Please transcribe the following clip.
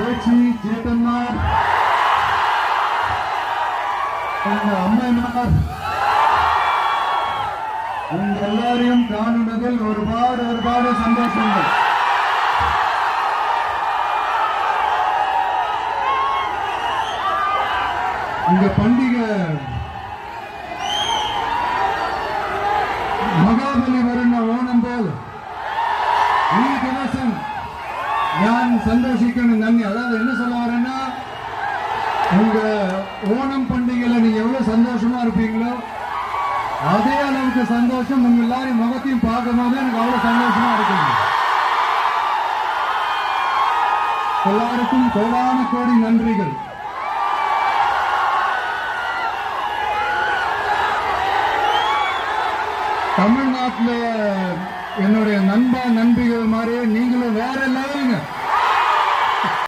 பேச்சு சேத்தன்மார், அம்மைமார், உங்க எல்லாரையும் காணுவதில் ஒருபாடு சந்தோஷங்கள். இந்த பண்டிகை മഹാബലി വരുന്ന ഓണം പോലെ ഈ ദിവസം ഞാൻ സന്തോഷിക്കണം. നന്ദി. അതായത് என்ன சொல்ல வரேன்னா, உங்க ஓணம் பண்டிகையில நீங்க எவ்வளவு சந்தோஷமா இருப்பீங்களோ அதே அளவுக்கு சந்தோஷம் உங்க எல்லாரும் முகத்தையும் பார்க்கும் போது எனக்கு அவ்வளவு சந்தோஷமா இருக்குங்க. எல்லாருக்கும் கோடான கோடி நன்றிகள். தமிழ்நாட்டில் என்னுடைய நண்பிகள் மாதிரி நீங்களும் வேற லெவலுங்க.